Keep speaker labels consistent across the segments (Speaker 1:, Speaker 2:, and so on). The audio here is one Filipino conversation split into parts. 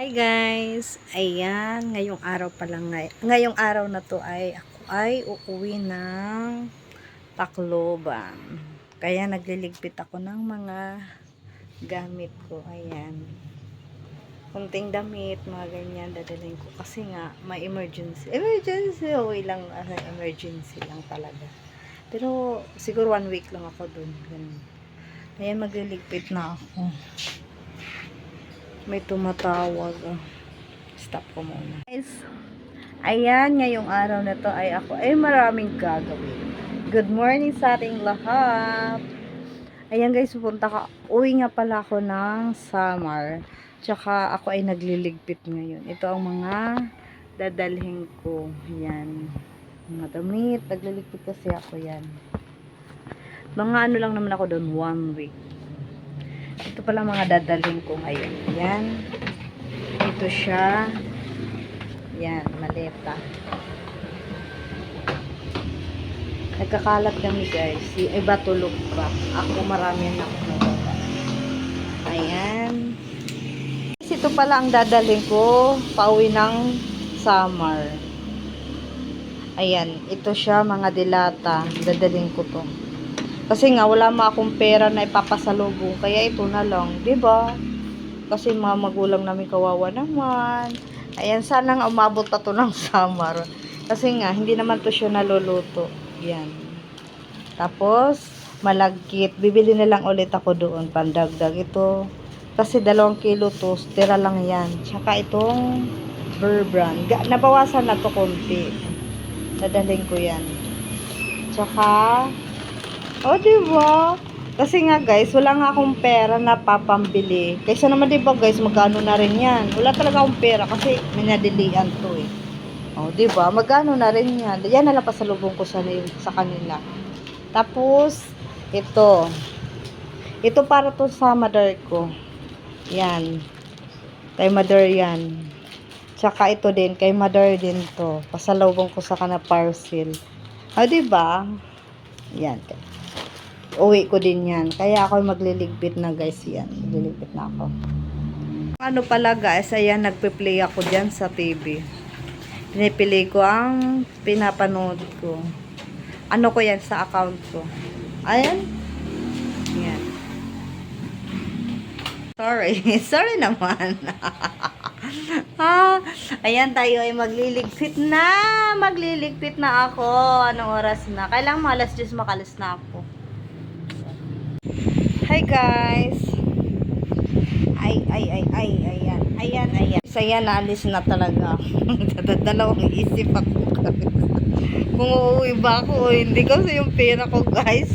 Speaker 1: Hi guys! Ayan, ngayong araw pa lang ngayong araw na to ay ako ay uuwi ng Tacloban. Kaya nagliligpit ako ng mga gamit ko. Ayan. Kunting damit, mga ganyan dadalhin ko kasi nga may emergency. Emergency, okay lang, emergency lang talaga. Pero siguro 1 week lang ako dun. Ganun. Ayan, magliligpit na ako. May tumatawag. Stop ko muna. Guys, ayan, ngayong araw na to ay ako ay maraming gagawin. Good morning sa ating lahat. Ayan guys, uwi nga pala ako ng Samar. Tsaka ako ay nagliligpit ngayon. Ito ang mga dadalhin ko. Yan. Mga damit. Nagliligpit kasi ako yan. Mga ano lang naman ako doon, 1 week. Ito pala mga dadalhin ko ngayon. Yan. Ito siya. Yan, maleta. Nagkakalat kami guys. Si iba tulog pa. Ako marami na ako nababa. Ayan. Ito pala ang dadalhin ko. Pauwi ng Samar. Ayan. Ito siya, mga dilata. Dadalhin ko to. Kasi nga, wala ma akong pera na ipapasalubong. Kaya ito na lang. Diba? Kasi mga magulang namin kawawa naman. Ayan, sana nga umabot pa to ng Samar. Kasi nga, hindi naman to siya naluluto. Yan. Tapos, malagkit. Bibili na lang ulit ako doon. Pandagdag ito. Kasi 2 kilo to. Tira lang yan. Tsaka itong Burr Brand. Nabawasan na to konti. Dadalhin ko yan. Tsaka, diba? Kasi nga guys, wala nga akong pera na papambili. Kaysa naman diba guys, magkano na rin yan. Wala talaga akong pera kasi minadilian to eh. Diba? Magkano na rin yan. Yan na lang pasalubong ko sa kanila. Tapos, ito. Ito para to sa mother ko. Yan. Kay mother yan. Tsaka ito din, kay mother din to. Pasalubong ko sa kanila parcel. Diba? Yan. Uwi ko din yan. Kaya ako magliligpit na guys yan. Magliligpit na ako. Ano pala guys, ayan nagpe-play ako dyan sa TV. Pinipili ko ang pinapanood ko. Ano ko yan sa account ko. Ayan. Yan. Sorry. Sorry naman. Ayan tayo ay magliligpit na. Magliligpit na ako. Anong oras na? Kailangan malas 10 makalis na ako. Hi guys. Ayan. Saya naalis na talaga. Dalawang isip ako guys. Kung uuwi ba ako o hindi kasi yung pera ko guys.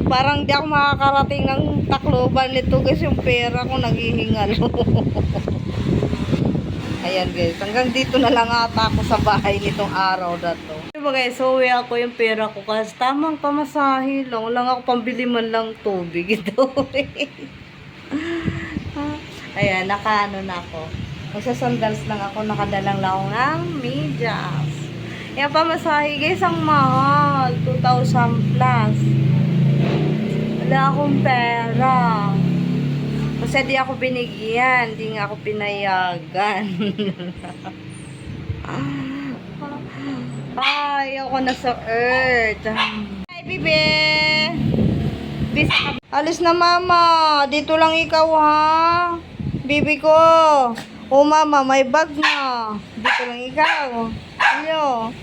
Speaker 1: Parang di ako makakarating ng Tacloban nito guys. Yung pera ko naghihingal. Ayan guys. Hanggang dito na lang ata ako sa bahay nitong araw na to. Diba guys, so uwi ako yung pera ko kasi tamang pamasahe lang. Wala nga ako pambili man lang tubig ito. Ayan, nakaano na ako. Magsasandals lang ako, nakadalang lang ako ng medyas. Ayan, pamasahe guys, ang mahal. 2,000 plus. Wala akong pera. Kasi di ako binigyan, di nga ako pinayagan. Ayoko na sa earth. Hi, bebe. Alis na mama. Dito lang ikaw ha. Bibi ko. Mama, may bag na. Dito lang ikaw. Ano?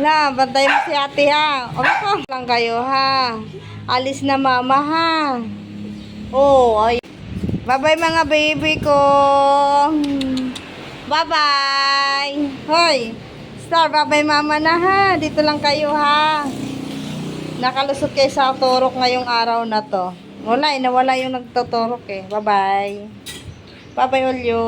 Speaker 1: Na, bantay mo si ate ha. Okay lang kayo ha. Alis na mama ha. Ay. Bye-bye mga baby ko. Bye-bye. Hoy. Star, bye-bye mama na ha. Dito lang kayo ha. Nakalusot kayo sa turok ngayong araw na to. Nawala yung nagtuturok eh. Bye-bye. Bye-bye, Olyo.